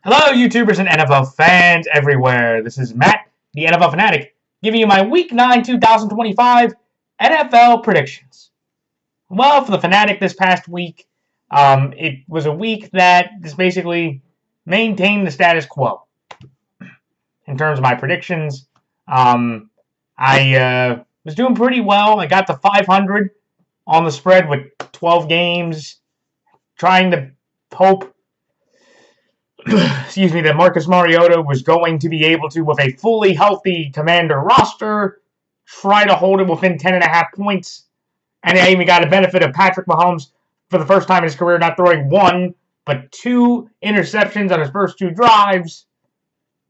Hello, YouTubers and NFL fans everywhere. This is Matt, the NFL Fanatic, giving you my Week 9 2025 NFL predictions. Well, for the Fanatic this past week, it was a week that just basically maintained the status quo in terms of my predictions. I was doing pretty well. I got to 500 on the spread with 12 games, trying to hope that Marcus Mariota was going to be able to, with a fully healthy Commander roster, try to hold it within 10.5 points. And I even got a benefit of Patrick Mahomes for the first time in his career not throwing one, but two interceptions on his first two drives.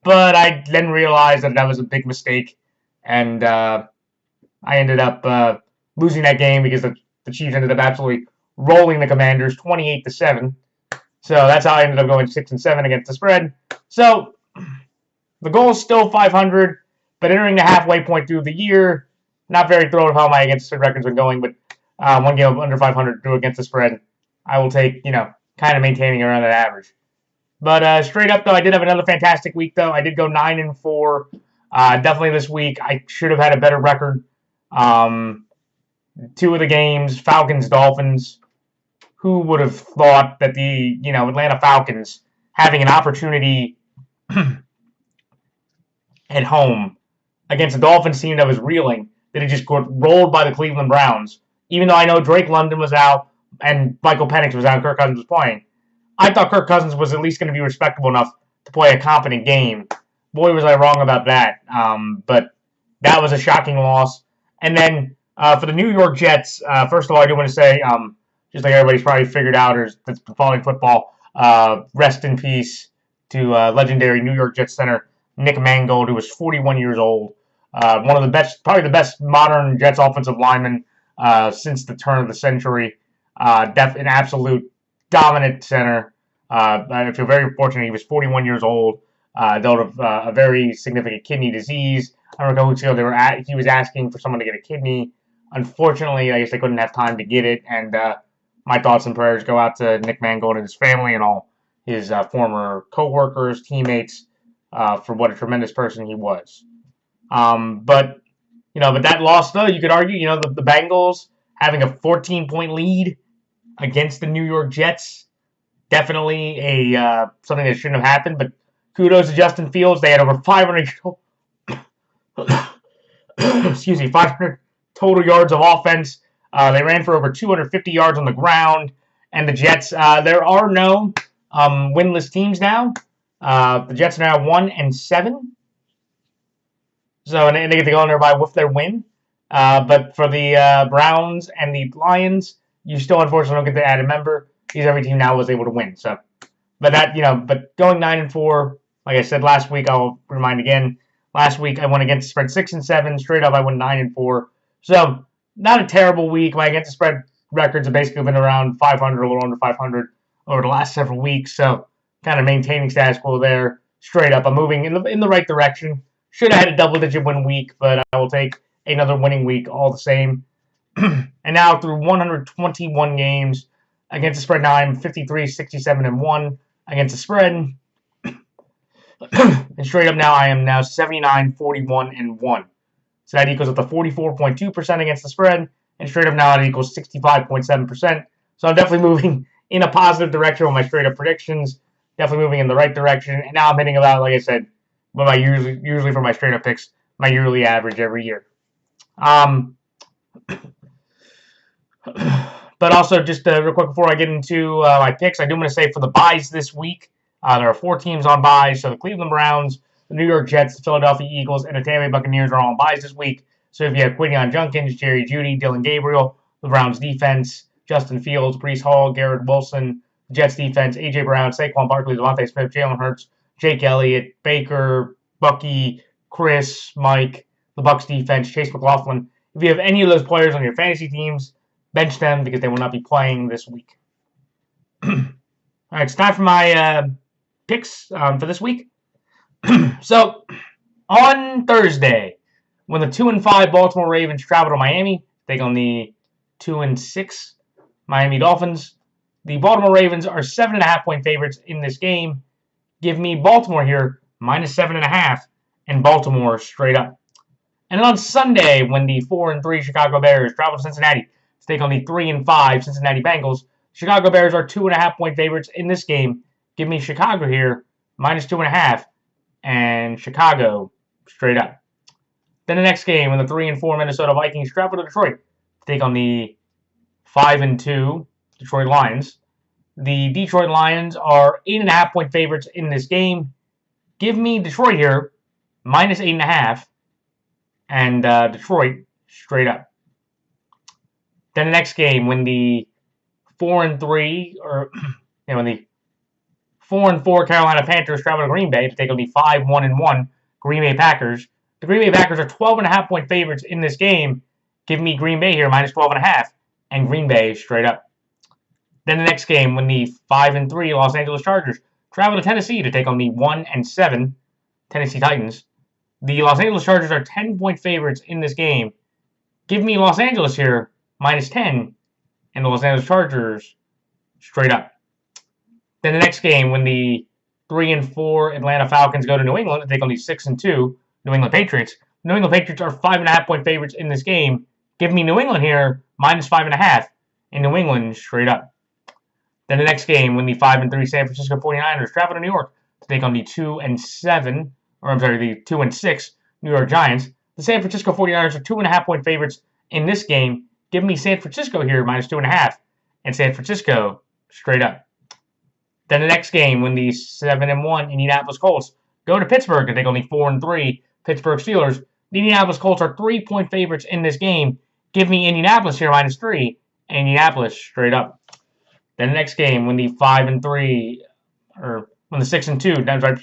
But I then realized that was a big mistake, and I ended up losing that game because the Chiefs ended up absolutely rolling the Commanders 28-7. So that's how I ended up going 6-7 against the spread. So the goal is still 500, but entering the halfway point through the year, not very thrilled with how my against the spread record's been going, but one game under 500 through against the spread, I will take, kind of maintaining around that average. But straight up, though, I did have another fantastic week, though. I did go 9-4. Definitely this week, I should have had a better record. Two of the games, Falcons-Dolphins. Who would have thought that the Atlanta Falcons having an opportunity at home against a Dolphins team that was reeling, that it just got rolled by the Cleveland Browns. Even though I know Drake London was out and Michael Penix was out and Kirk Cousins was playing, I thought Kirk Cousins was at least going to be respectable enough to play a competent game. Boy, was I wrong about that. But that was a shocking loss. And then for the New York Jets, first of all, I do want to say, just like everybody's probably figured out, or that's been following football, rest in peace to legendary New York Jets center Nick Mangold, who was 41 years old. One of the best, probably the best modern Jets offensive lineman since the turn of the century. An absolute dominant center. I feel very fortunate. He was 41 years old. Dealt with a very significant kidney disease. I remember a couple weeks ago he was asking for someone to get a kidney. Unfortunately, I guess they couldn't have time to get it, and my thoughts and prayers go out to Nick Mangold and his family and all his former co-workers, teammates, for what a tremendous person he was. But that loss, though, you could argue, the Bengals having a 14-point lead against the New York Jets, definitely something that shouldn't have happened. But kudos to Justin Fields. They had over 500 500 total yards of offense. They ran for over 250 yards on the ground. And the Jets, there are no winless teams now. The Jets are now 1-7. So, and they get to go in there with their win. But for the Browns and the Lions, you still unfortunately don't get to add a member because every team now was able to win. So, but but going 9-4, like I said last week, I'll remind again. Last week I went against the spread 6-7. Straight up, I went 9-4. So, not a terrible week. My against the spread records have basically been around 500, a little under 500 over the last several weeks. So, kind of maintaining status quo there. Straight up, I'm moving in the right direction. Should have had a double-digit win week, but I will take another winning week all the same. And now through 121 games against the spread, now I'm 53-67-1 against the spread. And straight up now I am now 79-41-1. So that equals up to 44.2% against the spread. And straight up now it equals 65.7%. So I'm definitely moving in a positive direction with my straight up predictions. Definitely moving in the right direction. And now I'm hitting about, like I said, what I usually for my straight up picks, my yearly average every year. But also, just real quick before I get into my picks, I do want to say for the buys this week, there are 4 teams on buys. So the Cleveland Browns, the New York Jets, the Philadelphia Eagles, and the Tampa Bay Buccaneers are all on buys this week. So if you have Quinion Junkins, Jerry Jeudy, Dylan Gabriel, the Browns defense, Justin Fields, Breece Hall, Garrett Wilson, Jets defense, A.J. Brown, Saquon Barkley, Devontae Smith, Jalen Hurts, Jake Elliott, Baker, Bucky, Chris, Mike, the Bucs defense, Chase McLaughlin. If you have any of those players on your fantasy teams, bench them because they will not be playing this week. All right, it's time for my picks for this week. So, on Thursday, when the 2-5 Baltimore Ravens travel to Miami, to take on the 2-6 Miami Dolphins, the Baltimore Ravens are 7.5-point favorites in this game. Give me Baltimore here, minus 7.5, and Baltimore straight up. And then on Sunday, when the 4-3 Chicago Bears travel to Cincinnati to take on the 3-5 Cincinnati Bengals, Chicago Bears are 2.5-point favorites in this game. Give me Chicago here, minus 2.5, and Chicago straight up. Then the next game, when the 3-4 Minnesota Vikings travel to Detroit to take on the 5-2 Detroit Lions. The Detroit Lions are 8.5-point favorites in this game. Give me Detroit here, minus 8.5, and Detroit straight up. Then the next game, when the 4-3 or when the 4-4 Carolina Panthers travel to Green Bay to take on the 5-1 Green Bay Packers. The Green Bay Packers are 12.5-point favorites in this game. Give me Green Bay here, minus 12.5, and Green Bay straight up. Then the next game, when the 5-3 Los Angeles Chargers travel to Tennessee to take on the 1-7 Tennessee Titans. The Los Angeles Chargers are 10-point favorites in this game. Give me Los Angeles here, minus 10, and the Los Angeles Chargers straight up. Then the next game, when the 3-4 Atlanta Falcons go to New England to take on the 6-2 New England Patriots. The New England Patriots are 5.5-point favorites in this game. Give me New England here, minus 5.5, and New England straight up. Then the next game, when the 5-3 San Francisco 49ers travel to New York to take on the 2-6 New York Giants. The San Francisco 49ers are 2.5-point favorites in this game. Give me San Francisco here, minus 2.5, and San Francisco straight up. Then the next game, when the 7-1 Indianapolis Colts go to Pittsburgh to take on the 4-3 Pittsburgh Steelers. The Indianapolis Colts are 3-point favorites in this game. Give me Indianapolis here, minus 3, and Indianapolis straight up. Then the next game, when the 5-3, or when the 6-2, Denver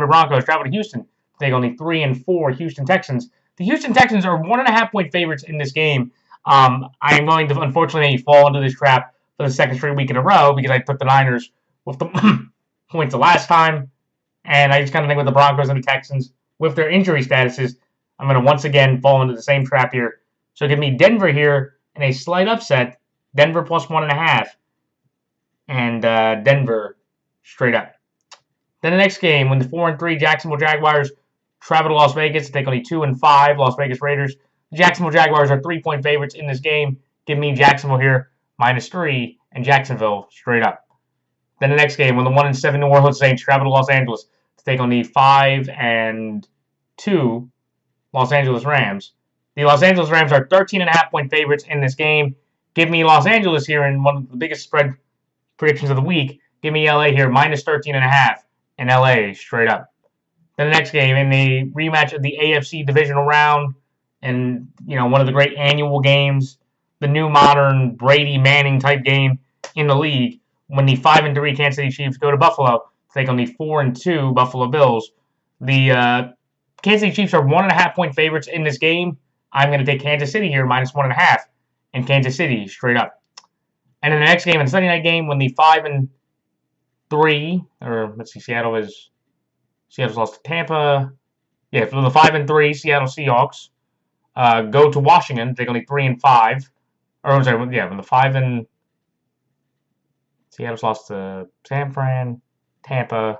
Broncos travel to Houston to take on the 3-4 Houston Texans. The Houston Texans are 1.5-point favorites in this game. I am going to unfortunately fall into this trap for the second straight week in a row because I took the Niners with the points the last time, and I just kind of think with the Broncos and the Texans with their injury statuses, I'm going to once again fall into the same trap here. So give me Denver here in a slight upset. Denver plus 1.5, and Denver straight up. Then the next game, when the 4-3 Jacksonville Jaguars travel to Las Vegas to take on the 2-5 Las Vegas Raiders. The Jacksonville Jaguars are 3-point favorites in this game. Give me Jacksonville here, minus 3, and Jacksonville straight up. Then the next game, when the 1-7 New Orleans Saints travel to Los Angeles to take on the 5-2 Los Angeles Rams. The Los Angeles Rams are 13.5-point favorites in this game. Give me Los Angeles here in one of the biggest spread predictions of the week. Give me LA here, minus 13.5, and LA straight up. Then the next game, in the rematch of the AFC divisional round, and one of the great annual games, the new modern Brady Manning type game in the league, when the 5-3 Kansas City Chiefs go to Buffalo to take on the 4-2 Buffalo Bills. The Kansas City Chiefs are 1.5-point favorites in this game. I'm going to take Kansas City here, minus 1.5, and Kansas City straight up. And in the next game, in the Sunday night game, when the 5-3, or let's see, Seattle's lost to Tampa. Yeah, for the 5-3 Seattle Seahawks go to Washington, take only 3-5. Or I'm sorry, yeah, when the 5 Seattle's lost to San Fran, Tampa.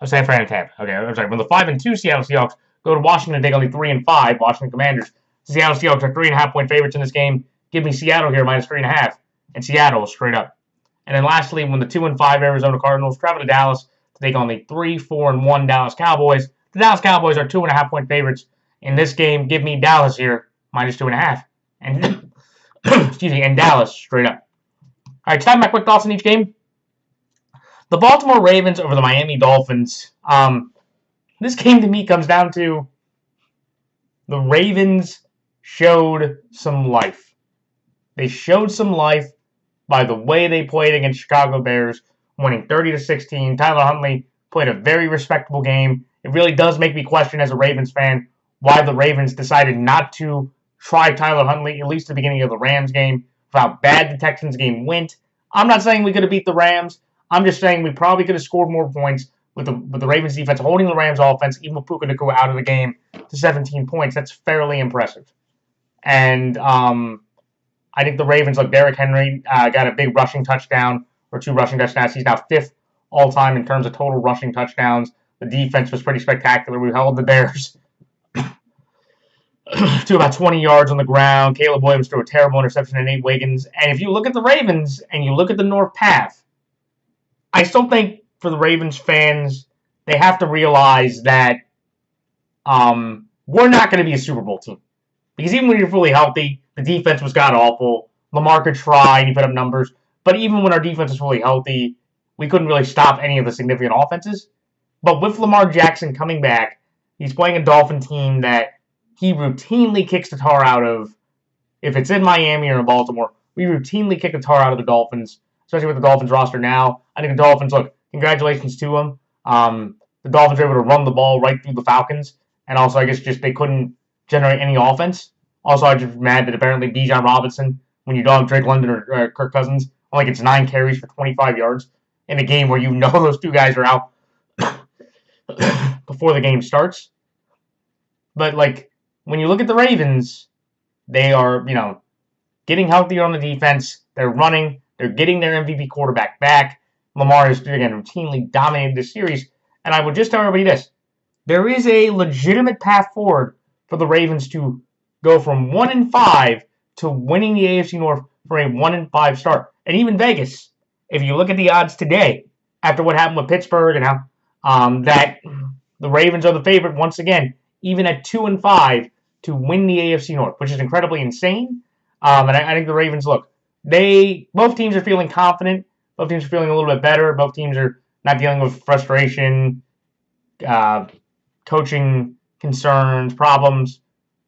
Oh, San Fran and Tampa. Okay, I'm sorry. When the 5-2 Seattle Seahawks go to Washington, take only 3-5. Washington Commanders. Seattle Seahawks are 3.5-point favorites in this game. Give me Seattle here, minus 3.5, and Seattle straight up. And then lastly, when the 2-5 Arizona Cardinals travel to Dallas to take on the 3-4-1 Dallas Cowboys. The Dallas Cowboys are 2.5-point favorites in this game. Give me Dallas here, minus 2.5, and and Dallas straight up. All right, time my quick thoughts on each game. The Baltimore Ravens over the Miami Dolphins. This game to me comes down to the Ravens showed some life. They showed some life by the way they played against Chicago Bears, winning 30-16. Tyler Huntley played a very respectable game. It really does make me question as a Ravens fan why the Ravens decided not to try Tyler Huntley, at least at the beginning of the Rams game, for how bad the Texans game went. I'm not saying we could have beat the Rams. I'm just saying we probably could have scored more points with the Ravens defense holding the Rams offense, even with Puka Nacua out of the game, to 17 points. That's fairly impressive. And I think the Ravens, like Derrick Henry, got a big rushing touchdown or 2 rushing touchdowns. He's now 5th all-time in terms of total rushing touchdowns. The defense was pretty spectacular. We held the Bears to about 20 yards on the ground. Caleb Williams threw a terrible interception to Nate Wiggins. And if you look at the Ravens and you look at the North Path, I still think for the Ravens fans, they have to realize that we're not going to be a Super Bowl team. Because even when you're fully healthy, the defense was god-awful. Lamar could try and he put up numbers. But even when our defense was fully healthy, we couldn't really stop any of the significant offenses. But with Lamar Jackson coming back, he's playing a Dolphin team that he routinely kicks the tar out of. If it's in Miami or in Baltimore, we routinely kick the tar out of the Dolphins, especially with the Dolphins roster now. I think the Dolphins, look, congratulations to them. The Dolphins were able to run the ball right through the Falcons. And also, I guess just they couldn't generate any offense. Also, I'm just mad that apparently Bijan Robinson, when you don't have Drake London or Kirk Cousins, only gets 9 carries for 25 yards in a game where you know those two guys are out before the game starts. But, like, when you look at the Ravens, they are, getting healthier on the defense. They're running. They're getting their MVP quarterback back. Lamar has, again, routinely dominated this series. And I would just tell everybody this. There is a legitimate path forward for the Ravens to go from 1-5 to winning the AFC North for a 1-5 start. And even Vegas, if you look at the odds today, after what happened with Pittsburgh and how that the Ravens are the favorite once again, even at 2-5 to win the AFC North, which is incredibly insane. And I think the Ravens, look, both teams are feeling confident. Both teams are feeling a little bit better. Both teams are not dealing with frustration, coaching concerns, problems.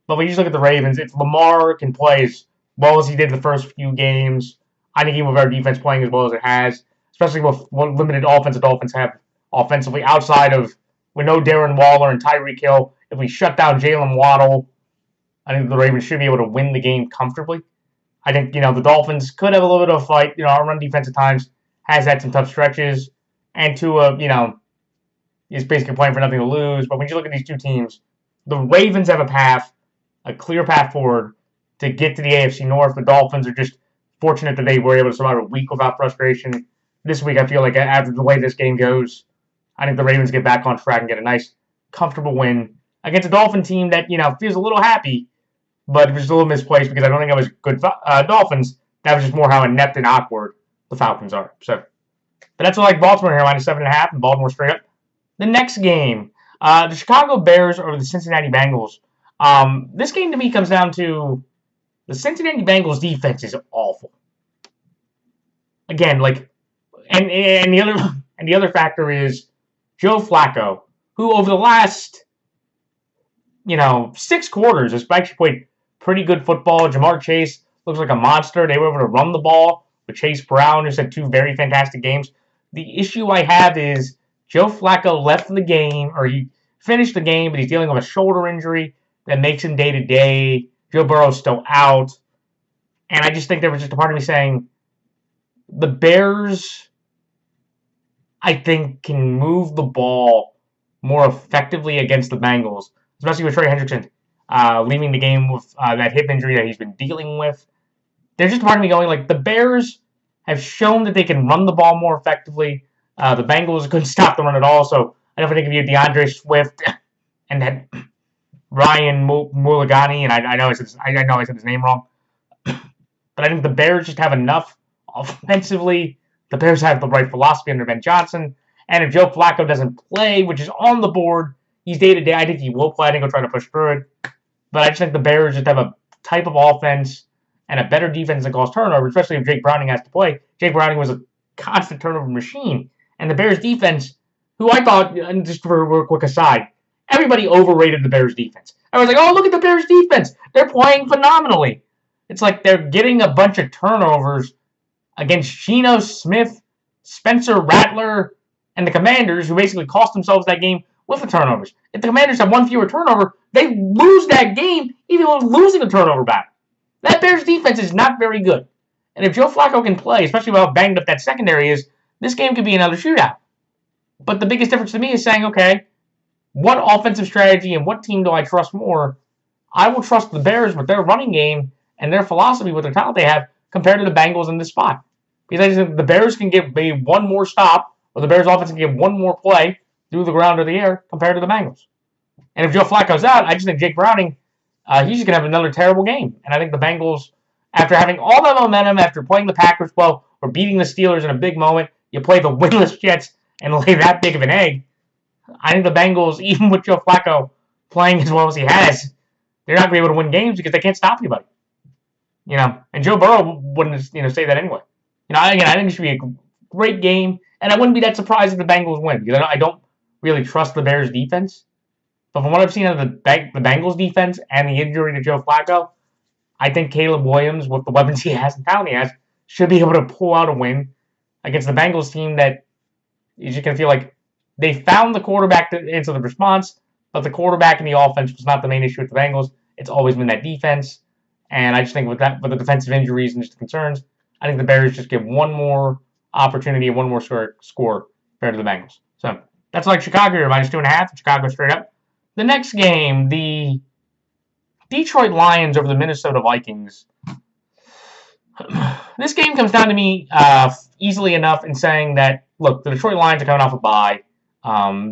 But when you just look at the Ravens, if Lamar can play as well as he did the first few games, I think even with our defense playing as well as it has, especially with what limited offense the Dolphins have offensively outside of, with no Darren Waller and Tyreek Hill, if we shut down Jalen Waddle, I think the Ravens should be able to win the game comfortably. I think, the Dolphins could have a little bit of a fight. Our run defense at times has had some tough stretches. And Tua, is basically playing for nothing to lose. But when you look at these two teams, the Ravens have a clear path forward to get to the AFC North. The Dolphins are just fortunate that they were able to survive a week without frustration. This week, I feel like after the way this game goes, I think the Ravens get back on track and get a nice, comfortable win against a Dolphin team that, feels a little happy, but it was a little misplaced because I don't think it was good Dolphins. That was just more how inept and awkward the Falcons are. So, but that's like Baltimore here, -7.5, and Baltimore straight up. The next game, the Chicago Bears over the Cincinnati Bengals. This game to me comes down to the Cincinnati Bengals defense is awful. Again, and the other factor is Joe Flacco, who over the last 6 quarters has actually played pretty good football. Jamar Chase looks like a monster. They were able to run the ball with Chase Brown, who's had 2 very fantastic games. The issue I have is Joe Flacco left the game, or he finished the game, but he's dealing with a shoulder injury that makes him day-to-day. Joe Burrow's still out. And I just think there was just a part of me saying, the Bears, I think, can move the ball more effectively against the Bengals, especially with Trey Hendrickson leaving the game with that hip injury that he's been dealing with. There's just a part of me going, the Bears have shown that they can run the ball more effectively. The Bengals couldn't stop the run at all, so I don't think if you had DeAndre Swift and had Ryan Mulligani, and I know I said his name wrong, but I think the Bears just have enough offensively. The Bears have the right philosophy under Ben Johnson, and if Joe Flacco doesn't play, which is on the board, he's day-to-day, I think he will play. I think he'll try to push through it. But I just think the Bears just have a type of offense and a better defense that calls turnovers, especially if Jake Browning has to play. Jake Browning was a constant turnover machine. And the Bears defense, who I thought, and just for a quick aside, everybody overrated the Bears defense. I was like, oh, look at the Bears defense. They're playing phenomenally. It's like they're getting a bunch of turnovers against Geno Smith, Spencer Rattler, and the Commanders, who basically cost themselves that game with the turnovers. If the Commanders have 1 fewer turnover, they lose that game even though losing a turnover battle. That Bears defense is not very good. And if Joe Flacco can play, especially with how banged up that secondary is, this game could be another shootout. But the biggest difference to me is saying, okay, what offensive strategy and what team do I trust more? I will trust the Bears with their running game and their philosophy with their talent they have compared to the Bengals in this spot. Because I just think the Bears can get maybe one more stop or the Bears offense can get one more play through the ground or the air compared to the Bengals. And if Joe Flacco's out, I just think Jake Browning, he's just going to have another terrible game. And I think the Bengals, after having all that momentum, after playing the Packers well, or beating the Steelers in a big moment, you play the winless Jets and lay that big of an egg. I think the Bengals, even with Joe Flacco playing as well as he has, they're not going to be able to win games because they can't stop anybody. And Joe Burrow wouldn't, say that anyway. I think it should be a great game, and I wouldn't be that surprised if the Bengals win because I don't really trust the Bears' defense. But from what I've seen of the Bengals' defense and the injury to Joe Flacco, I think Caleb Williams, with the weapons he has and talent he has, should be able to pull out a win against the Bengals team that is just going to feel like they found the quarterback to answer the response, but the quarterback and the offense was not the main issue with the Bengals. It's always been that defense. And I just think with the defensive injuries and just the concerns, I think the Bears just get one more opportunity and one more score compared to the Bengals. So that's like Chicago here, -2.5. Chicago straight up. The next game, the Detroit Lions over the Minnesota Vikings. This game comes down to me easily enough in saying that, look, the Detroit Lions are coming off a bye.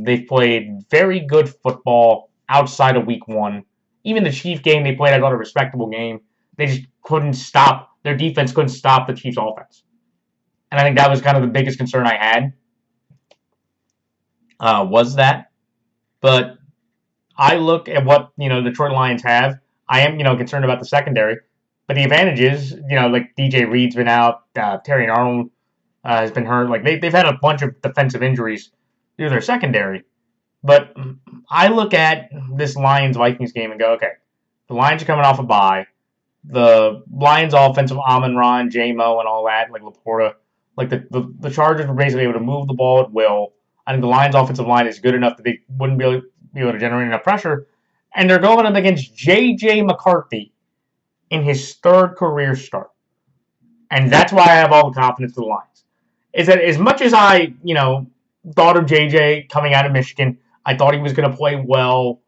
They've played very good football outside of week 1. Even the Chiefs game they played, I thought a respectable game. They just couldn't stop. Their defense couldn't stop the Chiefs' offense. And I think that was kind of the biggest concern I had. Was that. But I look at what, the Detroit Lions have. I am, concerned about the secondary. But the advantage is, like DJ Reed's been out. Terry Arnold has been hurt. Like, they've had a bunch of defensive injuries through their secondary. But I look at this Lions-Vikings game and go, okay, the Lions are coming off a bye. The Lions' offensive Amon-Ra, J-Mo, and all that, like Laporta, like the Chargers were basically able to move the ball at will. I think the Lions' offensive line is good enough that they wouldn't be able to generate enough pressure. And they're going up against J.J. McCarthy in his 3rd career start. And that's why I have all the confidence in the Lions. Is that as much as I, thought of J.J. coming out of Michigan, I thought he was going to play well.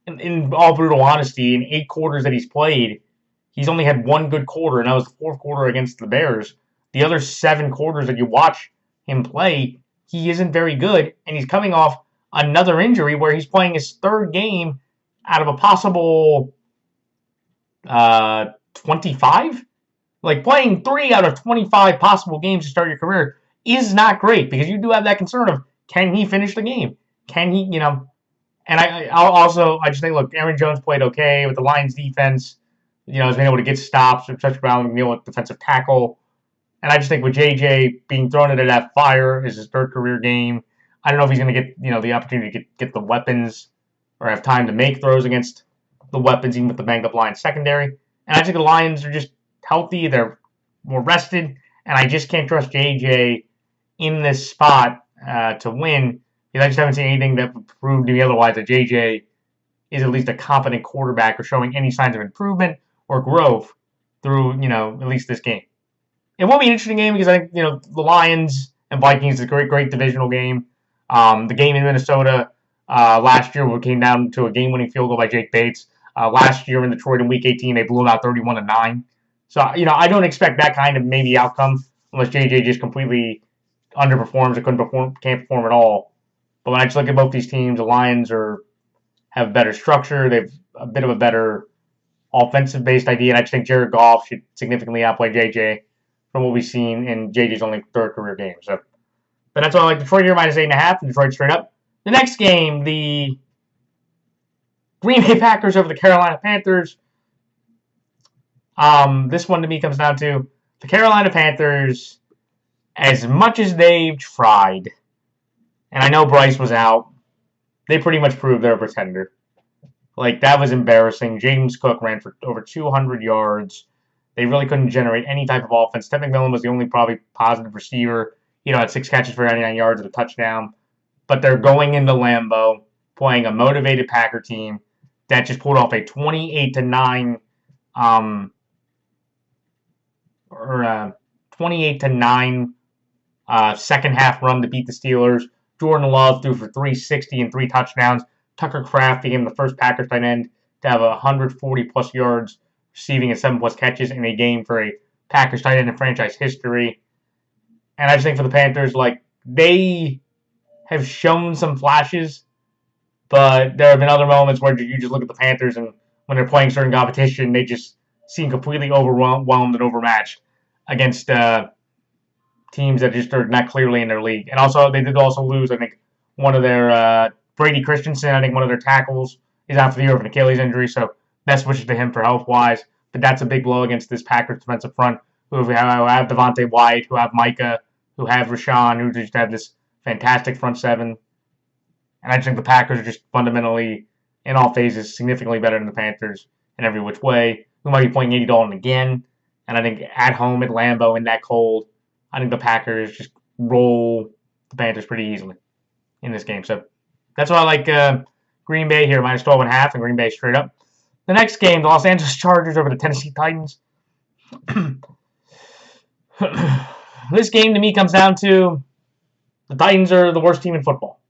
In all brutal honesty, in 8 quarters that he's played, he's only had 1 good quarter, and that was the 4th quarter against the Bears. The other 7 quarters that you watch him play, he isn't very good, and he's coming off another injury where he's playing his 3rd game out of a possible 25? Like, playing 3 out of 25 possible games to start your career is not great, because you do have that concern of, can he finish the game? Can he, And I just think, look, Aaron Jones played okay with the Lions defense. Has been able to get stops, touch Brown, with defensive tackle. And I just think with JJ being thrown into that fire is his 3rd career game. I don't know if he's going to get, the opportunity to get the weapons or have time to make throws against the weapons, even with the banged up Lions secondary. And I think the Lions are just healthy. They're more rested. And I just can't trust JJ in this spot to win. Because I just haven't seen anything that would prove to me otherwise that JJ is at least a competent quarterback or showing any signs of improvement or growth through, at least this game. It will be an interesting game because I think, the Lions and Vikings is a great divisional game. The game in Minnesota last year came down to a game-winning field goal by Jake Bates. Last year in Detroit in Week 18, they blew them out 31-9. So, I don't expect that kind of maybe outcome unless JJ just completely underperforms or can't perform at all. But when I just look at both these teams, the Lions have better structure. They've a bit of a better offensive-based idea, and I just think Jared Goff should significantly outplay JJ from what we've seen in JJ's only 3rd career game. So, but that's why I like Detroit here, -8.5, and Detroit straight up. The next game, the Green Bay Packers over the Carolina Panthers. This one to me comes down to the Carolina Panthers, as much as they've tried, and I know Bryce was out, they pretty much proved they're a pretender. Like, that was embarrassing. James Cook ran for over 200 yards. They really couldn't generate any type of offense. Ted McMillan was the only probably positive receiver. Had 6 catches for 99 yards and a touchdown. But they're going into Lambeau, playing a motivated Packer team that just pulled off a 28-9 second half run to beat the Steelers. Jordan Love threw for 360 and 3 touchdowns. Tucker Kraft became the first Packers tight end to have 140-plus yards, receiving and 7-plus catches in a game for a Packers tight end in franchise history. And I just think for the Panthers, like, they have shown some flashes, but there have been other moments where you just look at the Panthers and when they're playing certain competition, they just seem completely overwhelmed and overmatched against teams that just are not clearly in their league. And also, they did also lose, I think, one of their Brady Christensen, I think one of their tackles is out for the year with an Achilles injury, so best wishes to him for health-wise. But that's a big blow against this Packers defensive front, who have Devontae White, who have Micah, who have Rashawn, who just have this fantastic front seven. And I just think the Packers are just fundamentally, in all phases, significantly better than the Panthers in every which way. We might be playing Andy Dalton again. And I think at home at Lambeau in that cold, I think the Packers just roll the Panthers pretty easily in this game. So that's why I like Green Bay here, minus 12.5, and Green Bay straight up. The next game, the Los Angeles Chargers over the Tennessee Titans. This game to me comes down to the Titans are the worst team in football.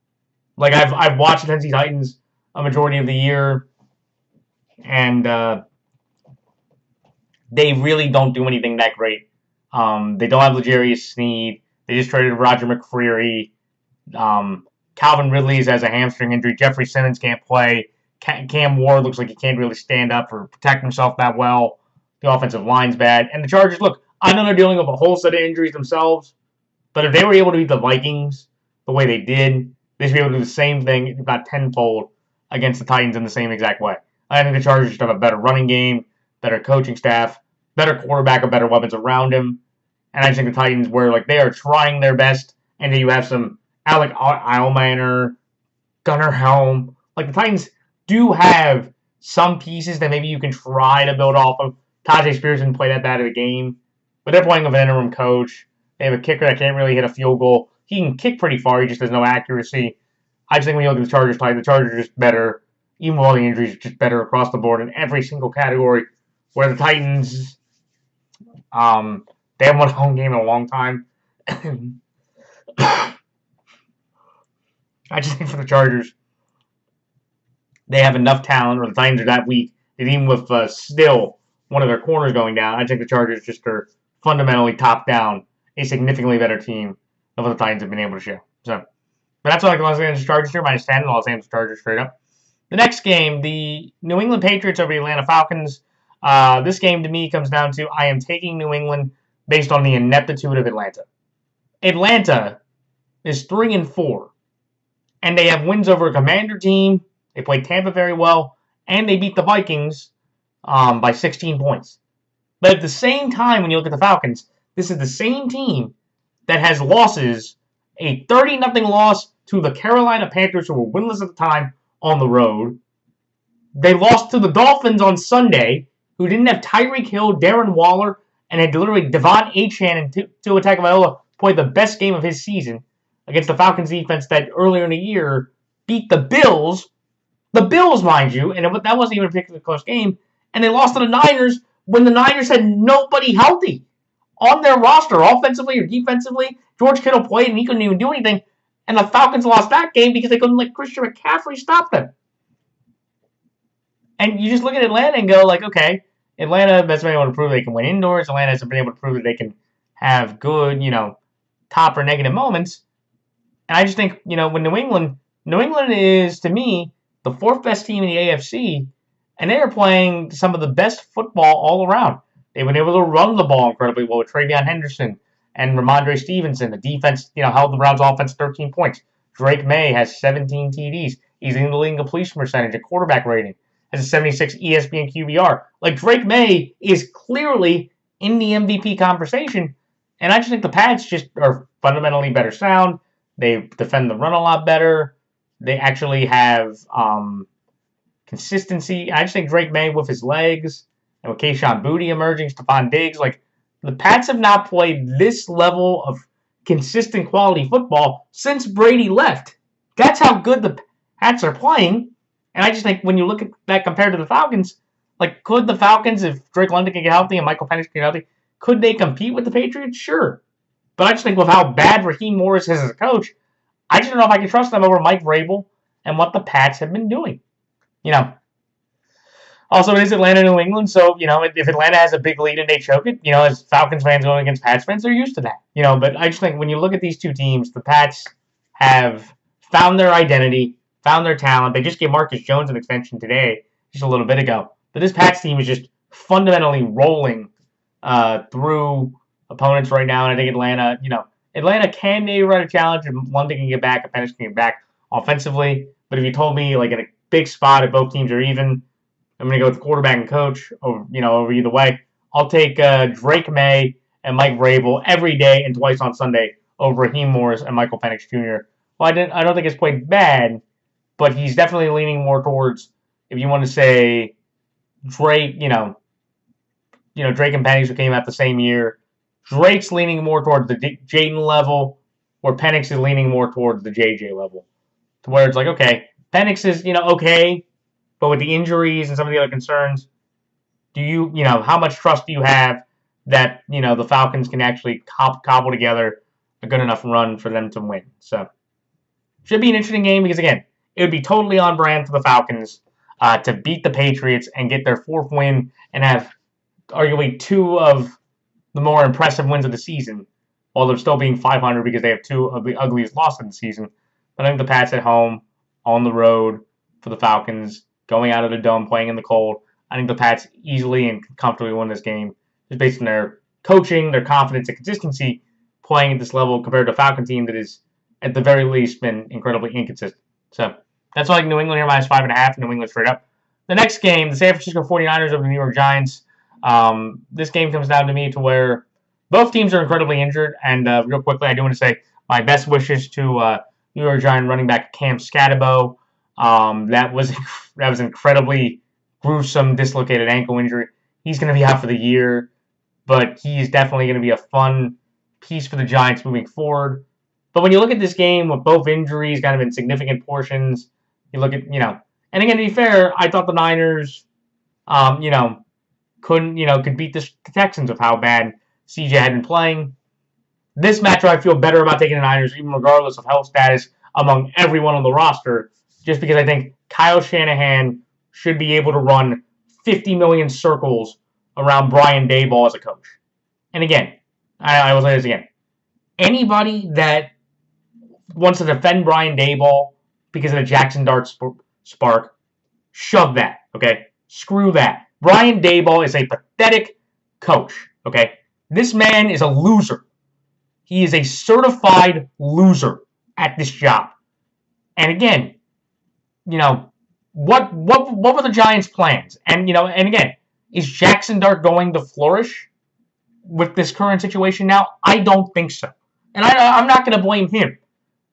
Like I've watched the Tennessee Titans a majority of the year, and they really don't do anything that great. They don't have L'Jarius Sneed. They just traded Roger McCreary. Calvin Ridley has a hamstring injury. Jeffrey Simmons can't play. Cam Ward looks like he can't really stand up or protect himself that well. The offensive line's bad. And the Chargers, look, I know they're dealing with a whole set of injuries themselves, but if they were able to beat the Vikings the way they did, they should be able to do the same thing, about tenfold, against the Titans in the same exact way. I think the Chargers just have a better running game, better coaching staff, better quarterback, or better weapons around him. And I just think the Titans, where like they are trying their best, and then you have some Alec Eilmaner, Gunnar Helm. Like the Titans do have some pieces that maybe you can try to build off of. Tajay Spears didn't play that bad of a game, but they're playing with an interim coach. They have a kicker that can't really hit a field goal. He can kick pretty far, he just has no accuracy. I just think when you look at the Chargers play, the Chargers are just better, even with all the injuries, just better across the board in every single category. Where the Titans, they haven't won a home game in a long time. I just think for the Chargers, they have enough talent, or the Titans are that weak, that even with still one of their corners going down, I think the Chargers just are fundamentally top down a significantly better team than what the Titans have been able to show. So, but that's what I like the Los Angeles Chargers here, minus 10, the Los Angeles Chargers straight up. The next game, the New England Patriots over the Atlanta Falcons. This game to me comes down to I am taking New England based on the ineptitude of Atlanta. Atlanta is 3-4, and they have wins over a Commander team. They played Tampa very well, and they beat the Vikings by 16 points. But at the same time, when you look at the Falcons, this is the same team that has losses, a 30-0 loss to the Carolina Panthers, who were winless at the time, on the road. They lost to the Dolphins on Sunday, who didn't have Tyreek Hill, Darren Waller, and had literally Devon Achane and Tua Tagovailoa play the best game of his season against the Falcons defense that earlier in the year beat the Bills. The Bills, mind you, and that wasn't even a particularly close game. And they lost to the Niners when the Niners had nobody healthy on their roster, offensively or defensively. George Kittle played and he couldn't even do anything. And the Falcons lost that game because they couldn't let Christian McCaffrey stop them. And you just look at Atlanta and go like, okay, Atlanta has been able to prove they can win indoors. Atlanta hasn't been able to prove that they can have good, top or negative moments. And I just think, when New England is, to me, the fourth best team in the AFC, and they are playing some of the best football all around. They've been able to run the ball incredibly well with TreVeyon Henderson and Ramondre Stevenson. The defense, held the Browns' offense 13 points. Drake May has 17 TDs. He's in the leading completion percentage, a quarterback rating, has a 76 ESPN QBR. Like, Drake May is clearly in the MVP conversation, and I just think the Pats just are fundamentally better sound. They defend the run a lot better. They actually have consistency. I just think Drake May with his legs, and with Kayshon Boutte emerging, Stephon Diggs, the Pats have not played this level of consistent quality football since Brady left. That's how good the Pats are playing. And I just think when you look at that compared to the Falcons, could the Falcons, if Drake London can get healthy and Michael Penix can get healthy, could they compete with the Patriots? Sure. But I just think with how bad Raheem Morris is as a coach, I just don't know if I can trust them over Mike Vrabel and what the Pats have been doing. Also, it is Atlanta, New England, so, if Atlanta has a big lead and they choke it, as Falcons fans going against Pats fans, they're used to that. But I just think when you look at these two teams, the Pats have found their identity, found their talent. They just gave Marcus Jones an extension today, just a little bit ago. But this Pats team is just fundamentally rolling through opponents right now, and I think Atlanta can maybe run a challenge, and London can get back, and Penix can get back offensively. But if you told me, like, in a big spot, if both teams are even, I'm going to go with the quarterback and coach over either way. I'll take Drake May and Mike Vrabel every day and twice on Sunday over Raheem Morris and Michael Penix Jr. Well, I don't think it's played bad, but he's definitely leaning more towards, if you want to say Drake, Drake and Penix who came out the same year. Drake's leaning more towards the Jaden level, where Penix is leaning more towards the JJ level. To where it's like, okay, Penix is, okay, but with the injuries and some of the other concerns, how much trust do you have that, the Falcons can actually cobble together a good enough run for them to win? So, should be an interesting game because, again, it would be totally on brand for the Falcons to beat the Patriots and get their fourth win and have arguably two of the more impressive wins of the season, while they're still being 500 because they have two of the ugliest losses of the season. But I think the Pats at home, on the road for the Falcons, going out of the dome, playing in the cold, I think the Pats easily and comfortably win this game just based on their coaching, their confidence, and consistency playing at this level compared to a Falcon team that is, at the very least, been incredibly inconsistent. So that's why I like New England here minus 5.5, New England straight up. The next game, the San Francisco 49ers over the New York Giants. This game comes down to me to where both teams are incredibly injured, and real quickly, I do want to say my best wishes to New York Giant running back Cam Scatabo. That was incredibly gruesome, dislocated ankle injury. He's going to be out for the year, but he's definitely going to be a fun piece for the Giants moving forward. But when you look at this game with both injuries kind of in significant portions, you look at, and again, to be fair, I thought the Niners, could beat the Texans with how bad CJ had been playing. This matchup, I feel better about taking the Niners, even regardless of health status among everyone on the roster, just because I think Kyle Shanahan should be able to run 50 million circles around Brian Daboll as a coach. And again, I will say this again. Anybody that wants to defend Brian Daboll because of the Jackson Dart spark, shove that, okay? Screw that. Brian Daboll is a pathetic coach, okay? This man is a loser. He is a certified loser at this job. And again, what were the Giants' plans? And again, is Jackson Dart going to flourish with this current situation now? I don't think so. And I'm not going to blame him.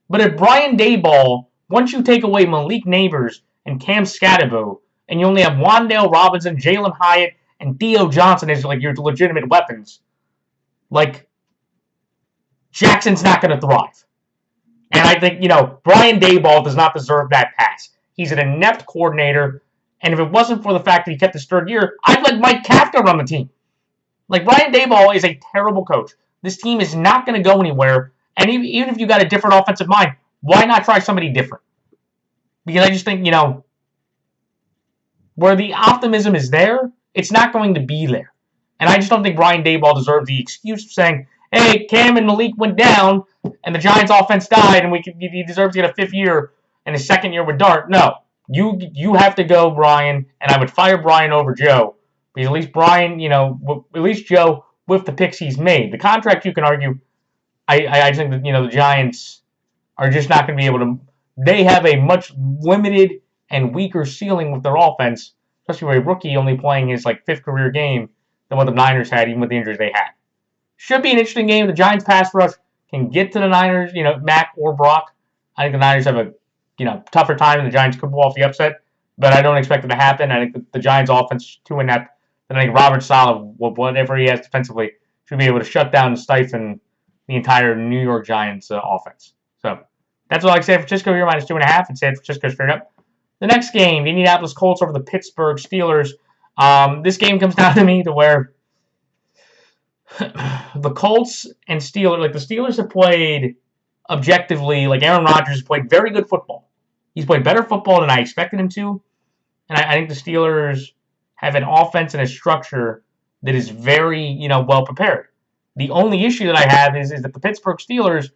But if Brian Daboll, once you take away Malik Neighbors and Cam Scatabo, and you only have Wan'Dale Robinson, Jalen Hyatt, and Theo Johnson as like your legitimate weapons, like, Jackson's not going to thrive. And I think, Brian Daboll does not deserve that pass. He's an inept coordinator, and if it wasn't for the fact that he kept his third year, I'd let Mike Kafka run the team. Like, Brian Daboll is a terrible coach. This team is not going to go anywhere, and even if you got a different offensive mind, why not try somebody different? Because I just think, where the optimism is there, it's not going to be there. And I just don't think Brian Daboll deserves the excuse of saying, hey, Cam and Malik went down, and the Giants' offense died, and he deserves to get a fifth year and his second year with Dart. No. You have to go, Brian, and I would fire Brian over Joe. Because at least Brian, at least Joe, with the picks he's made. The contract, you can argue, I think that, the Giants are just not going to be able to. They have a much limited and weaker ceiling with their offense, especially with a rookie only playing his fifth career game than what the Niners had, even with the injuries they had. Should be an interesting game. The Giants pass rush can get to the Niners, Mac or Brock. I think the Niners have a tougher time, and the Giants could pull off the upset, but I don't expect it to happen. I think the Giants' offense is too inept. And I think Robert Saleh, whatever he has defensively, should be able to shut down and stifle the entire New York Giants offense. So that's what I like San Francisco here, minus 2.5, and San Francisco straight up. The next game, the Indianapolis Colts over the Pittsburgh Steelers. This game comes down to me to where the Colts and Steelers, the Steelers have played objectively, Aaron Rodgers has played very good football. He's played better football than I expected him to. And I think the Steelers, have an offense and a structure that is very, well prepared. The only issue that I have is that the Pittsburgh Steelers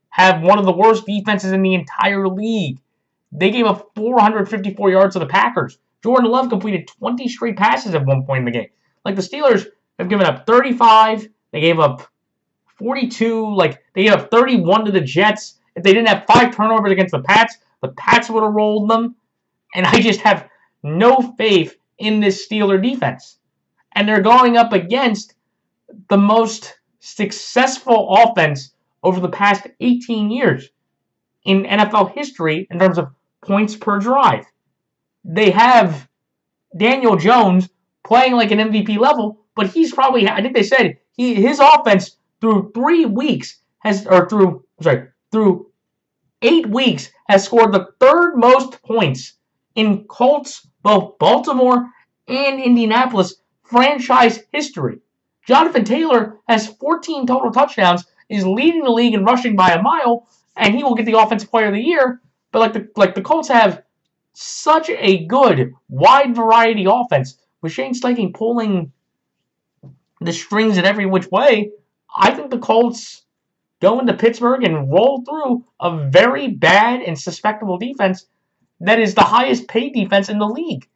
have one of the worst defenses in the entire league. They gave up 454 yards to the Packers. Jordan Love completed 20 straight passes at one point in the game. Like, the Steelers have given up 35. They gave up 42. Like, they gave up 31 to the Jets. If they didn't have 5 turnovers against the Pats would have rolled them. And I just have no faith in this Steeler defense. And they're going up against the most successful offense over the past 18 years in NFL history in terms of points per drive. They have Daniel Jones playing like an MVP level, but he's probably, I think they said, his offense through 8 weeks has scored the 3rd most points in Colts, both Baltimore and Indianapolis franchise history. Jonathan Taylor has 14 total touchdowns, is leading the league in rushing by a mile, and he will get the Offensive Player of the Year. But the Colts have such a good wide variety offense with Shane Steichen pulling the strings in every which way. I think the Colts go into Pittsburgh and roll through a very bad and suspectable defense that is the highest paid defense in the league,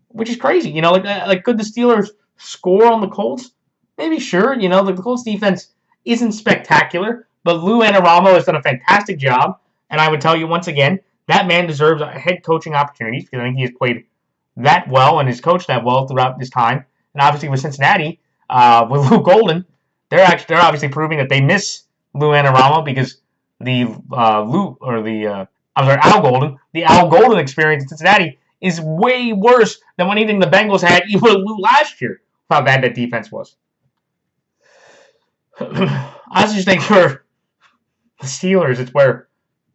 which is crazy. Could the Steelers score on the Colts? Maybe, sure. The Colts defense isn't spectacular, but Lou Anarumo has done a fantastic job. And I would tell you once again, that man deserves head coaching opportunities because I think he has played that well and has coached that well throughout this time. And obviously with Cincinnati, with Lou Golden, they're obviously proving that they miss Lou Anarumo because Al Golden, the Al Golden experience in Cincinnati is way worse than anything the Bengals had even with Lou last year. How bad that defense was. I just think for the Steelers, it's where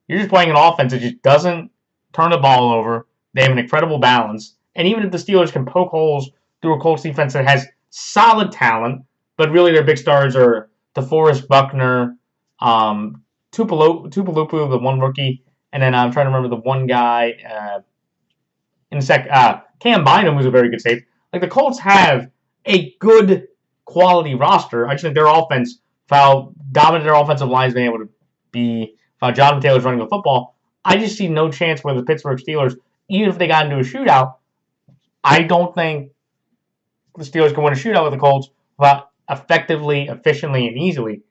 you're just playing an offense that just doesn't turn the ball over. They have an incredible balance. And even if the Steelers can poke holes through a Colts defense that has solid talent, but really their big stars are DeForest Buckner, Tupelopu, the one rookie, and then I'm trying to remember the one guy Cam Bynum, who's a very good safety. Like, the Colts have a good quality roster. I just think their offense, how dominant their offensive line has been able to be, how Jonathan Taylor's running the football, I just see no chance where the Pittsburgh Steelers, even if they got into a shootout, I don't think the Steelers can win a shootout with the Colts without effectively, efficiently, and easily.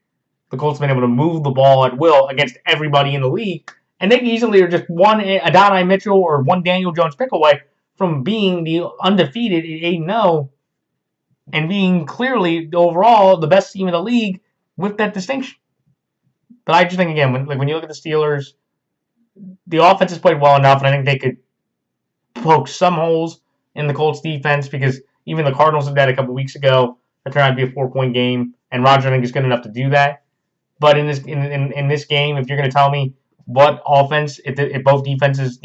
The Colts have been able to move the ball at will against everybody in the league, and they easily are just one Adonai Mitchell or one Daniel Jones pick away from being the undefeated 8-0 and being clearly overall the best team in the league with that distinction. But I just think, again, when you look at the Steelers, the offense has played well enough, and I think they could poke some holes in the Colts defense because even the Cardinals did that a couple weeks ago. That turned out to be a 4-point game, and Rodgers, I think, is good enough to do that. But in this game, if you're going to tell me what offense, if both defenses,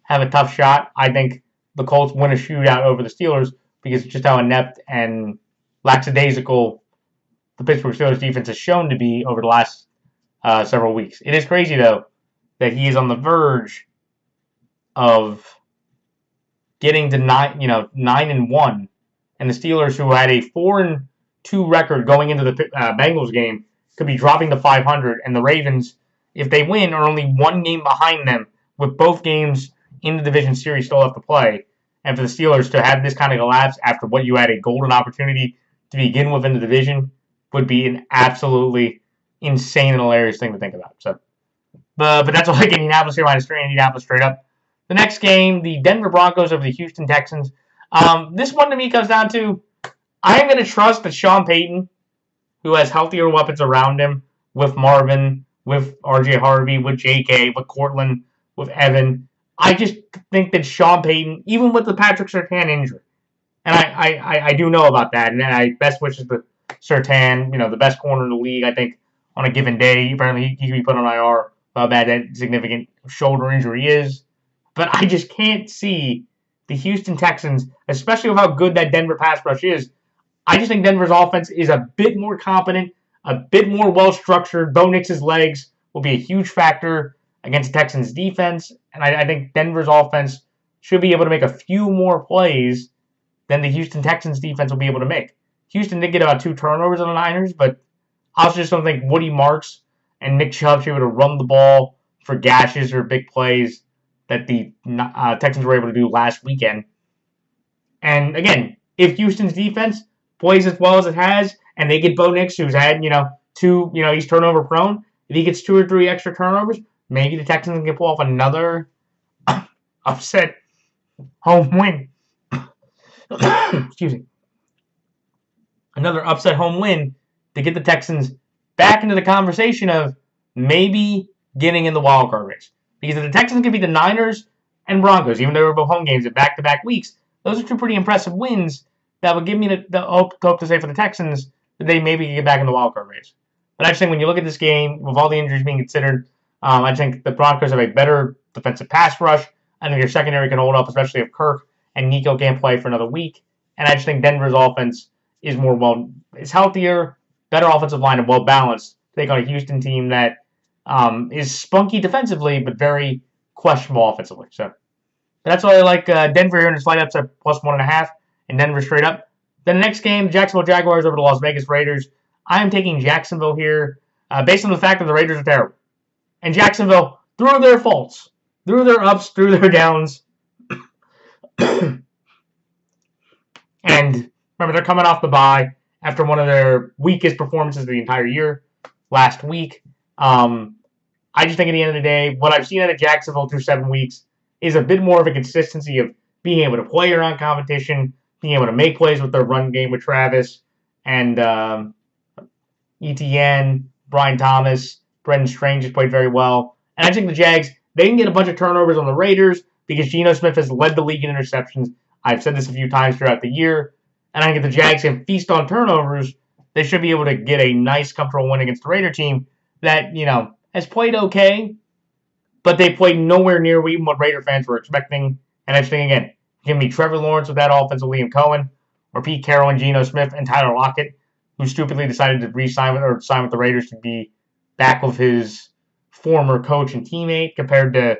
have a tough shot, I think the Colts win a shootout over the Steelers because it's just how inept and lackadaisical the Pittsburgh Steelers defense has shown to be over the last several weeks. It is crazy, though, that he is on the verge of getting to 9-1, and the Steelers, who had a 4-2 record going into the Bengals game, could be dropping to 500, and the Ravens, if they win, are only one game behind them, with both games in the division series still have to play. And for the Steelers to have this kind of collapse after what you had a golden opportunity to begin with in the division would be an absolutely insane and hilarious thing to think about. So, but that's all I get. Indianapolis here -3, Indianapolis straight up. The next game, the Denver Broncos over the Houston Texans. This one to me comes down to, I am going to trust that Sean Payton, who has healthier weapons around him, with Marvin, with R.J. Harvey, with J.K., with Cortland, with Evan. I just think that Sean Payton, even with the Patrick Surtain injury, and I do know about that, and I best wishes to Surtain, the best corner in the league, I think, on a given day. Apparently, he can be put on IR, how bad that significant shoulder injury is. But I just can't see the Houston Texans, especially with how good that Denver pass rush is. I just think Denver's offense is a bit more competent, a bit more well-structured. Bo Nix's legs will be a huge factor against Texans' defense, and I think Denver's offense should be able to make a few more plays than the Houston Texans defense will be able to make. Houston did get about 2 turnovers on the Niners, but I also just don't think Woody Marks and Nick Chubb should be able to run the ball for gashes or big plays that the Texans were able to do last weekend. And again, if Houston's defense plays as well as it has, and they get Bo Nix, who's had, he's turnover prone, if he gets 2 or 3 extra turnovers, maybe the Texans can pull off another upset home win. Excuse me. Another upset home win to get the Texans back into the conversation of maybe getting in the wild card race. Because if the Texans can beat the Niners and Broncos, even though they were both home games at back-to-back weeks, those are 2 pretty impressive wins that would give me the hope to say for the Texans that they maybe can get back in the wild card race. But I just think when you look at this game, with all the injuries being considered, I think the Broncos have a better defensive pass rush. I think their secondary can hold up, especially if Kirk and Nico can't play for another week. And I just think Denver's offense is is healthier, better offensive line, and well-balanced to take on a Houston team that is spunky defensively, but very questionable offensively. So that's why I like Denver here in the slight upset plus 1.5, and Denver straight up. Then the next game, Jacksonville Jaguars over the Las Vegas Raiders. I am taking Jacksonville here based on the fact that the Raiders are terrible. And Jacksonville, through their faults, through their ups, through their downs, and remember, they're coming off the bye after one of their weakest performances of the entire year last week. I just think at the end of the day, what I've seen out of Jacksonville through 7 weeks is a bit more of a consistency of being able to play around competition, being able to make plays with their run game with Travis and ETN, Brian Thomas, Brendan Strange has played very well. And I think the Jags, they can get a bunch of turnovers on the Raiders because Geno Smith has led the league in interceptions. I've said this a few times throughout the year. And I think if the Jags can feast on turnovers, they should be able to get a nice, comfortable win against the Raider team that, has played okay, but they played nowhere near even what Raider fans were expecting. And I just think, again, give me Trevor Lawrence with that offense with Liam Cohen, or Pete Carroll and Geno Smith and Tyler Lockett, who stupidly decided to sign with the Raiders to be back with his former coach and teammate compared to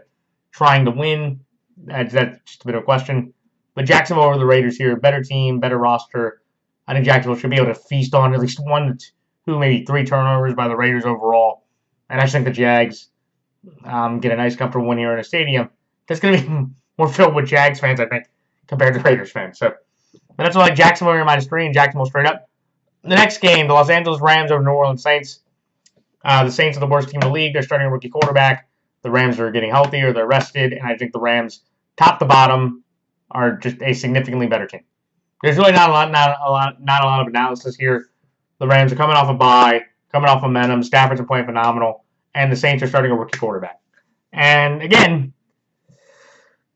trying to win. That's just a bit of a question. But Jacksonville over the Raiders here, better team, better roster. I think Jacksonville should be able to feast on at least 1 to 2, maybe 3 turnovers by the Raiders overall. And I just think the Jags get a nice, comfortable win here in a stadium that's going to be more filled with Jags fans, I think, compared to Raiders fans. So, but that's why I like Jacksonville here -3 and Jacksonville straight up. The next game, the Los Angeles Rams over New Orleans Saints. The Saints are the worst team in the league. They're starting a rookie quarterback. The Rams are getting healthier. They're rested. And I think the Rams, top to bottom, are just a significantly better team. There's really not a lot of analysis here. The Rams are coming off a bye, coming off momentum. Stafford's playing phenomenal. And the Saints are starting a rookie quarterback. And again,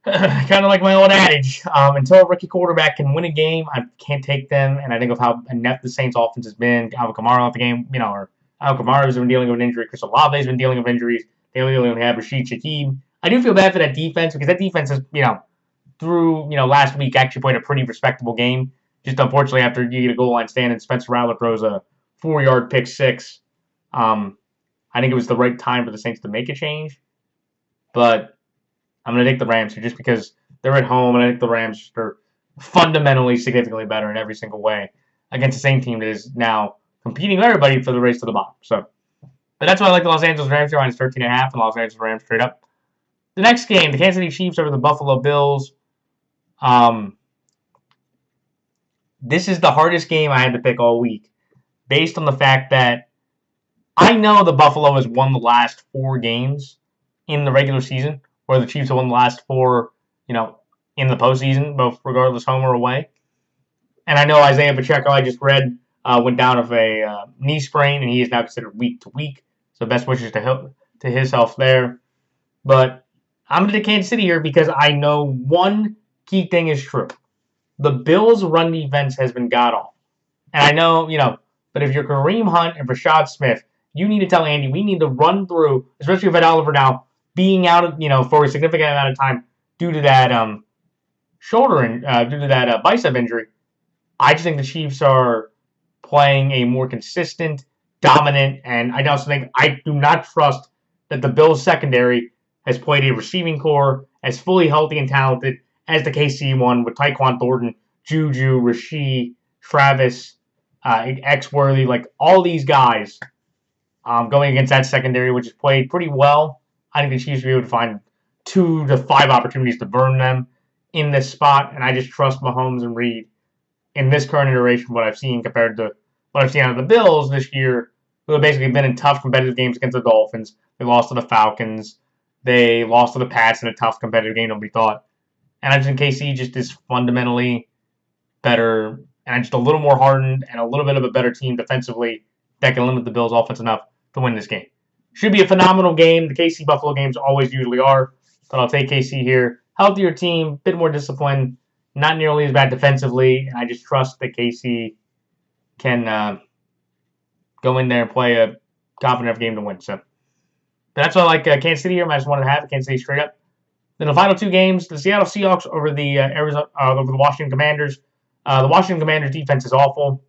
kind of like my old adage, until a rookie quarterback can win a game, I can't take them. And I think of how inept the Saints offense has been. Alvin Kamara off the game, or Alvin Kamara has been dealing with an injury. Chris Olave has been dealing with injuries. They only have Rashid Shaheed. I do feel bad for that defense because that defense has, through, last week actually played a pretty respectable game. Just unfortunately after you get a goal line stand and Spencer Rattler throws a 4-yard pick six. I think it was the right time for the Saints to make a change. But I'm going to take the Rams here just because they're at home, and I think the Rams are fundamentally significantly better in every single way against the same team that is now competing with everybody for the race to the bottom. So, but that's why I like the Los Angeles Rams here -13.5 and the Los Angeles Rams straight up. The next game, the Kansas City Chiefs over the Buffalo Bills. This is the hardest game I had to pick all week based on the fact that I know the Buffalo has won the last 4 games in the regular season, where the Chiefs have won the last 4, in the postseason, both regardless home or away. And I know Isaiah Pacheco, I just read, went down with a knee sprain, and he is now considered week to week. So best wishes to his health there. But I'm going to Kansas City here because I know one key thing is true. The Bills' run defense has been god-awful. And I know, but if you're Kareem Hunt and Rashad Smith, you need to tell Andy, we need to run through, especially with Ed Oliver now being out, for a significant amount of time due to that bicep injury. I just think the Chiefs are playing a more consistent, dominant, and I also think I do not trust that the Bills secondary has played a receiving core as fully healthy and talented as the KC one with Tyquan Thornton Juju, Rasheed, Travis, X-Worthy, like all these guys going against that secondary, which has played pretty well. I think the Chiefs will be able to find 2 to 5 opportunities to burn them in this spot, and I just trust Mahomes and Reed in this current iteration, what I've seen compared to what I've seen out of the Bills this year, who have basically been in tough competitive games against the Dolphins. They lost to the Falcons. They lost to the Pats in a tough competitive game, nobody thought. And I just think KC just is fundamentally better and just a little more hardened and a little bit of a better team defensively that can limit the Bills' offense enough to win this game. Should be a phenomenal game. The KC Buffalo games always usually are, but I'll take KC here. Healthier team, bit more disciplined, not nearly as bad defensively, and I just trust that KC can go in there and play a confident enough game to win. So that's why I like Kansas City here. I just wanted to have Kansas City straight up. Then the final 2 games, the Seattle Seahawks over the over the Washington Commanders. The Washington Commanders defense is awful.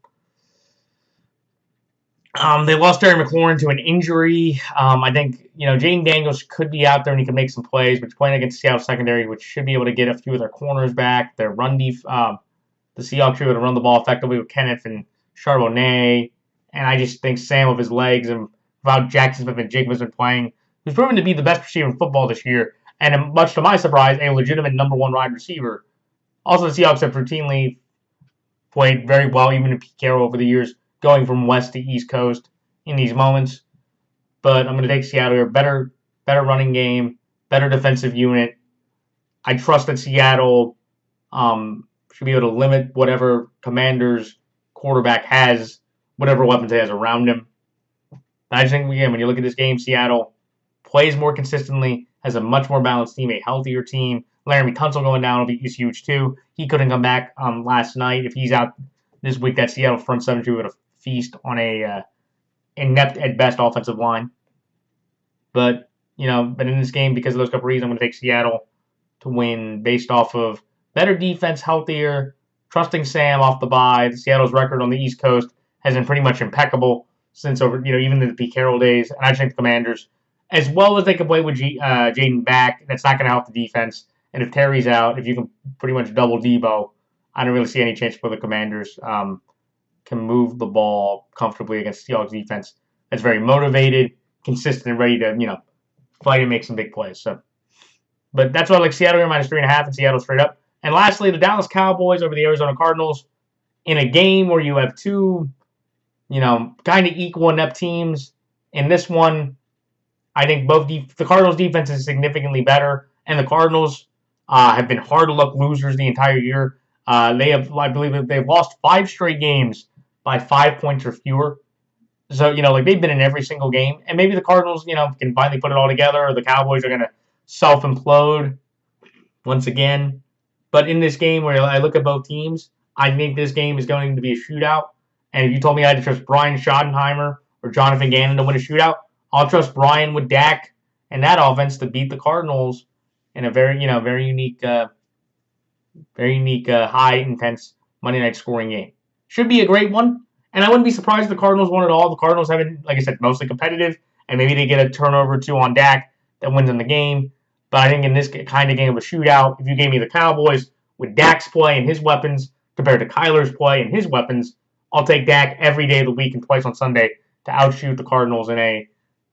They lost Terry McLaurin to an injury. I think, Jaden Daniels could be out there and he can make some plays, but he's playing against Seattle secondary, which should be able to get a few of their corners back. Their the Seahawks should be able to run the ball effectively with Kenneth and Charbonnet. And I just think Sam with his legs and without Jackson Smith and Jacobs been playing, who's proven to be the best receiver in football this year, and much to my surprise, a legitimate number 1 wide receiver. Also, the Seahawks have routinely played very well, even in Pete Carroll over the years, going from west to east coast in these moments. But I'm going to take Seattle here. Better running game, better defensive unit. I trust that Seattle should be able to limit whatever Commanders quarterback has, whatever weapons he has around him. But I just think, again, when you look at this game, Seattle plays more consistently, has a much more balanced team, a healthier team. Laramie Tunsil going down is huge too. He couldn't come back last night. If he's out this week, that Seattle front 7 would have feast on a inept at best offensive line. But in this game, because of those couple reasons, I'm going to take Seattle to win based off of better defense, healthier, trusting Sam off the bye. Seattle's record on the East Coast has been pretty much impeccable since even the Pete Carroll days. And I just think the Commanders, as well as they can play with Jaden back, that's not going to help the defense. And if Terry's out, if you can pretty much double Debo, I don't really see any chance for the Commanders can move the ball comfortably against Seahawks defense that's very motivated, consistent, and ready to, fight and make some big plays. So, but that's why I like Seattle here -3.5 and Seattle straight up. And lastly, the Dallas Cowboys over the Arizona Cardinals in a game where you have 2, kind of equal inept teams. In this one, I think the Cardinals defense is significantly better, and the Cardinals have been hard luck losers the entire year. I believe they've lost 5 straight games by 5 points or fewer. So, they've been in every single game. And maybe the Cardinals, can finally put it all together, or the Cowboys are going to self-implode once again. But in this game where I look at both teams, I think this game is going to be a shootout. And if you told me I had to trust Brian Schottenheimer or Jonathan Gannon to win a shootout, I'll trust Brian with Dak and that offense to beat the Cardinals in a very unique, high, intense Monday night scoring game. Should be a great one. And I wouldn't be surprised if the Cardinals won it all. The Cardinals have been, like I said, mostly competitive. And maybe they get a turnover or 2 on Dak that wins in the game. But I think in this kind of game of a shootout, if you gave me the Cowboys with Dak's play and his weapons compared to Kyler's play and his weapons, I'll take Dak every day of the week and twice on Sunday to outshoot the Cardinals in a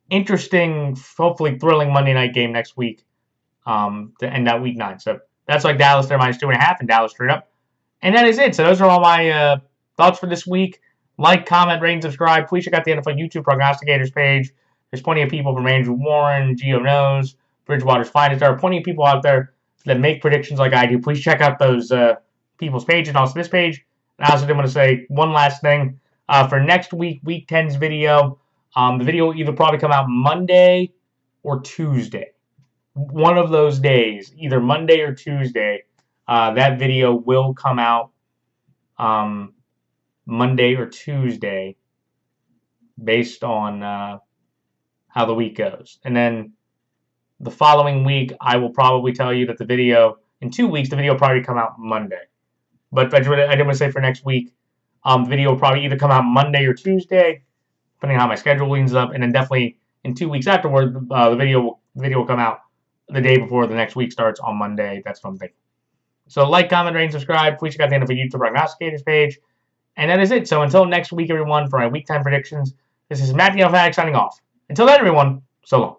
interesting, hopefully thrilling Monday night game next week to end out Week 9. So that's like Dallas there -2.5 and Dallas straight up. And that is it. So those are all my thoughts for this week. Like, comment, rate, and subscribe. Please check out the NFL YouTube Prognosticators page. There's plenty of people from Andrew Warren, Gio Knows, Bridgewater's Finest. There are plenty of people out there that make predictions like I do. Please check out those people's pages and also this page. And I also did want to say one last thing. For next week, Week 10's video, the video will either probably come out Monday or Tuesday. One of those days, either Monday or Tuesday, that video will come out Monday or Tuesday based on how the week goes. And then the following week, I will probably tell you that the video, in 2 weeks, the video will probably come out Monday. But I did want to say for next week, the video will probably either come out Monday or Tuesday, depending on how my schedule leans up. And then definitely in 2 weeks afterward, the video will come out the day before the next week starts on Monday. That's what I'm thinking. So like, comment, rate, and subscribe. Please check out the NFL YouTube Prognosticators page. And that is it. So until next week, everyone, for my week 10 predictions, this is Matt the Fanatic signing off. Until then, everyone, so long.